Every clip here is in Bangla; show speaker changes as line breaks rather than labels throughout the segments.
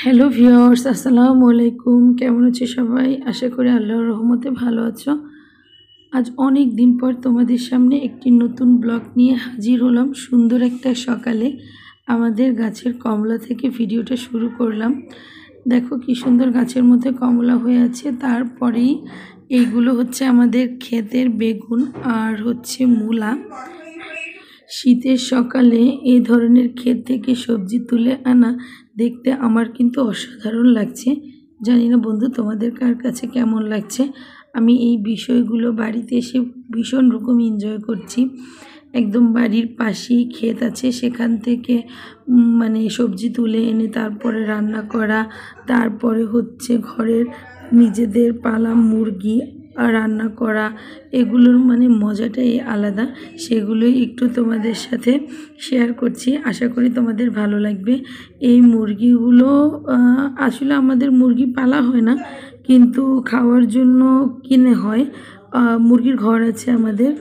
হ্যালো ভিউয়ার্স, আসসালামু আলাইকুম। কেমন আছো সবাই? আশা করি আল্লাহর রহমতে ভালো আছো। আজ অনেক দিন পর তোমাদের সামনে একটি নতুন ব্লগ নিয়ে হাজির হলাম। সুন্দর একটা সকালে আমাদের গাছের কমলা থেকে ভিডিওটা শুরু করলাম। দেখো কি সুন্দর গাছের মধ্যে কমলা হয়ে আছে। তারপরেই এইগুলো হচ্ছে আমাদের ক্ষেতের বেগুন আর হচ্ছে মূলা। শীতের সকালে এই ধরনের ক্ষেত থেকে সবজি তুলে আনা দেখতে আমার কিন্তু অসাধারণ লাগছে। জানি না বন্ধু তোমাদের কার কাছে কেমন লাগছে। আমি এই বিষয়গুলো বাড়িতে এসে ভীষণ রকম এনজয় করছি। একদম বাড়ির পাশেই ক্ষেত আছে, সেখান থেকে মানে সবজি তুলে এনে তারপরে রান্না করা, তারপরে হচ্ছে ঘরের নিজেদের পালা মুরগি রান্না করা, এগুলোর মানে মজাটাই আলাদা। সেগুলোই একটু তোমাদের সাথে শেয়ার করছি, আশা করি তোমাদের ভালো লাগবে। এই মুরগিগুলো আসলে আমাদের মুরগি পালা হয় না, কিন্তু খাওয়ার জন্য কিনে হয়। মুরগির ঘর আছে আমাদের।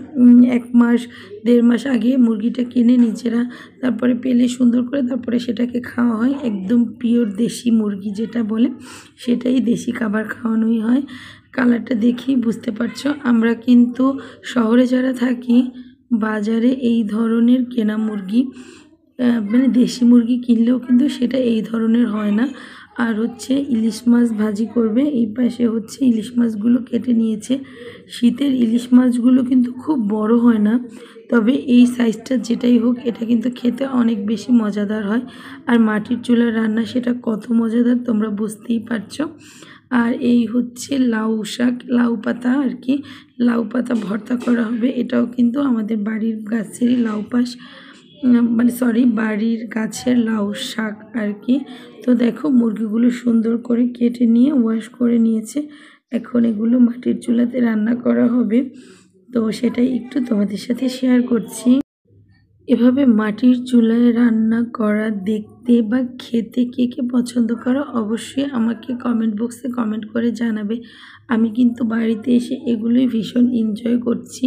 1 মাস 1.5 মাস আগে মুরগিটা কিনে নিজেরা তারপরে পেলে সুন্দর করে তারপরে সেটাকে খাওয়া হয়। একদম পিওর দেশি মুরগি যেটা বলে, সেটাই দেশি খাবার খাওয়ানোই হয়। কালারটা দেখেই বুঝতে পারছো। আমরা কিন্তু শহরে যারা থাকি, বাজারে এই ধরনের কেনা মুরগি মানে দেশি মুরগি কিনলেও কিন্তু সেটা এই ধরনের হয় না। আর হচ্ছে ইলিশ মাছ ভাজি করবে। এই পাশে হচ্ছে ইলিশ মাছগুলো কেটে নিয়েছে। শীতের ইলিশ মাছগুলো কিন্তু খুব বড় হয় না, তবে এই সাইজটা যেটাই হোক এটা কিন্তু খেতে অনেক বেশি মজাদার হয়। আর মাটির চুলার রান্না সেটা কত মজাদার তোমরা বুঝতেই পারছো। আর এই হচ্ছে লাউ শাক, লাউ পাতা আর কি, লাউ পাতা ভর্তা করা হবে। এটাও কিন্তু আমাদের বাড়ির গাছেরই লাউ পাশ, মানে সরি বাড়ির গাছের লাউ শাক আর কি। তো দেখো মুরগিগুলো সুন্দর করে কেটে নিয়ে ওয়াশ করে নিয়েছে। এখন এগুলো মাটির চুলাতে রান্না করা হবে, তো সেটাই একটু তোমাদের সাথে শেয়ার করছি। এভাবে মাটির চুলায় রান্না করা দেখতে বা খেতে কে কে পছন্দ করো অবশ্যই আমাকে কমেন্ট বক্সে কমেন্ট করে জানাবে। আমি কিন্তু বাড়িতে এসে এগুলোই ভীষণ এনজয় করছি।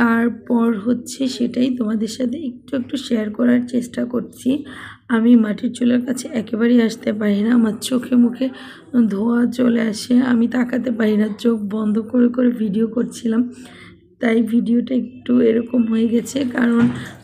তারপর হচ্ছে সেটাই তোমাদের সাথে একটু একটু শেয়ার করার চেষ্টা করছি। আমি মাটির চুলার কাছে একেবারেই আসতে পারি না, আমার চোখে মুখে ধোঁয়া চলে আসে, আমি তাকাতে পারি না, চোখ বন্ধ করে করে ভিডিও করছিলাম। তাই ভিডিওটা একটু এরকম হয়ে গেছে, কারণ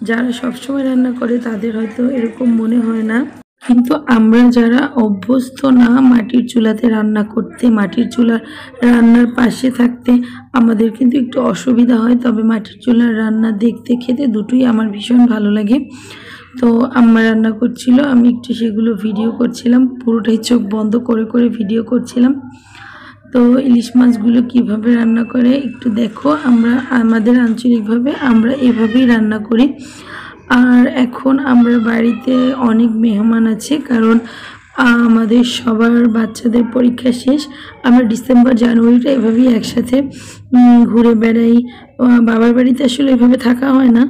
যারা সবসময় রান্না করে তাদের হয়তো এরকম মনে হয় না, কিন্তু আমরা যারা অভ্যস্ত না মাটির চুলাতে রান্না করতে, মাটির চুলার রান্নার পাশে থাকতে, আমাদের কিন্তু একটু অসুবিধা হয়। তবে মাটির চুলার রান্না দেখতে খেতে দুটোই আমার ভীষণ ভালো লাগে। তো আম্মা রান্না করছিল, আমি একটু সেগুলো ভিডিও করছিলাম, পুরোটাই চোখ বন্ধ করে করে ভিডিও করছিলাম। তো ইলিশ মাছগুলো কিভাবে রান্না করে একটু দেখো। আমরা আমাদের আঞ্চলিকভাবে আমরা এভাবেই রান্না করি। আর এখন আমরা বাড়িতে অনেক মেহমান আছে, কারণ আমাদের সবার বাচ্চাদের পরীক্ষা শেষ। আমরা ডিসেম্বর জানুয়ারিটা এভাবেই একসাথে ঘুরে বেড়াই। বাবার বাড়িতে আসলে এভাবে থাকা হয় না,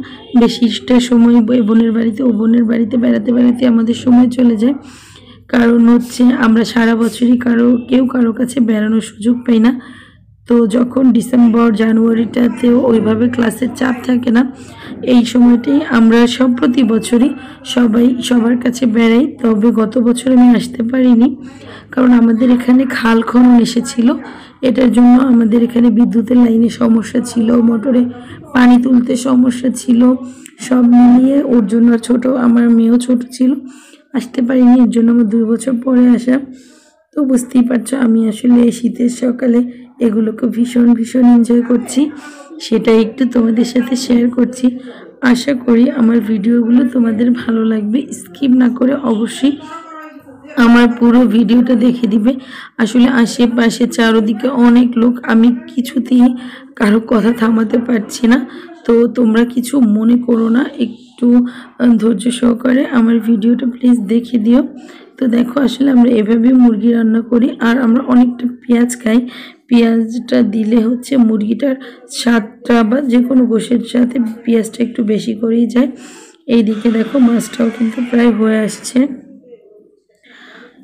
বেশিটা সময় বোনের বাড়িতে, ও বোনের বাড়িতে বেড়াতে বেড়াতে আমাদের সময় চলে যায়। কারণ হচ্ছে আমরা সারা বছরই কেউ কারো কাছে বেড়ানোর সুযোগ পাই না। তো যখন ডিসেম্বর জানুয়ারিটাতেও ওইভাবে ক্লাসের চাপ থাকে না, এই সময়টাই আমরা প্রতি বছরই সবার কাছে বেড়াই। তবে গত বছর আমি আসতে পারিনি, কারণ আমাদের এখানে খাল খনন এসেছিল। এটার জন্য আমাদের এখানে বিদ্যুতের লাইনে সমস্যা ছিল, মোটরে পানি তুলতে সমস্যা ছিল, সব মিলিয়ে ওর জন্য ছোট, আমার মেয়েও ছোট ছিল, আসতে পারিনি। এর জন্য আমার 2 বছর পরে আসা। তো বুঝতেই পারছো আমি আসলে শীতের সকালে এগুলোকে ভীষণ ভীষণ এনজয় করছি, সেটাই একটু তোমাদের সাথে শেয়ার করছি। আশা করি আমার ভিডিওগুলো তোমাদের ভালো লাগবে। স্কিপ না করে অবশ্যই আমার পুরো ভিডিওটা দেখে দিবে। আসলে আশেপাশে চারদিকে অনেক লোক, আমি কিছুতেই কারো কথা থামাতে পারছি না। তো তোমরা কিছু মনে করো না, একটু ধৈর্য সহকারে আমার ভিডিওটা প্লিজ দেখে দিও। তো দেখো আসলে আমরা এভাবে মুরগি রান্না করি, আর আমরা অনেকটা পেঁয়াজ খাই। পেঁয়াজটা দিলে হচ্ছে মুরগিটার স্বাদটা বা যে কোনো গোশের সাথে পেঁয়াজটা একটু বেশি করেই যায়। এইদিকে দেখো মাছটাও কিন্তু প্রায় হয়ে আসছে।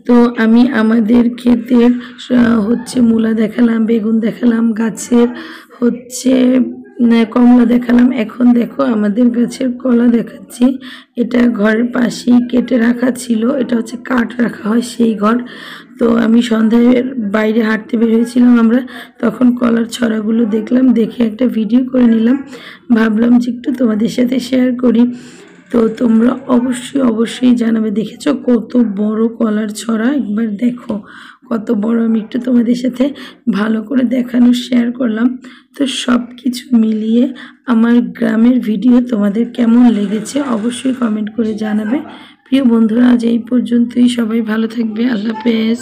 তো আমি আমাদের ক্ষেতের হচ্ছে মূলা দেখালাম, বেগুন দেখালাম, গাছের হচ্ছে কমলা দেখালাম। এখন দেখো আমাদের গাছের কলা দেখাচ্ছি। এটা ঘরের পাশেই কেটে রাখা ছিল, এটা হচ্ছে কাঠ রাখা হয় সেই ঘর। তো আমি সন্ধ্যায় বাইরে হাঁটতে বের হয়েছিলাম আমরা, তখন কলার ছড়াগুলো দেখলাম, দেখে একটা ভিডিও করে নিলাম, ভাবলাম যে একটু তোমাদের সাথে শেয়ার করি। তো তোমরা অবশ্যই জানাবে। দেখেছো কত বড় কলার ছড়া, একবার দেখো কত বড়। আমি একটু তোমাদের সাথে ভালো করে দেখানো শেয়ার করলাম। তো সব কিছু মিলিয়ে আমার গ্রামের ভিডিও তোমাদের কেমন লেগেছে অবশ্যই কমেন্ট করে জানাবে। প্রিয় বন্ধুরা, আজ এই পর্যন্তই। সবাই ভালো থাকবে। আল্লাহ হাফেজ।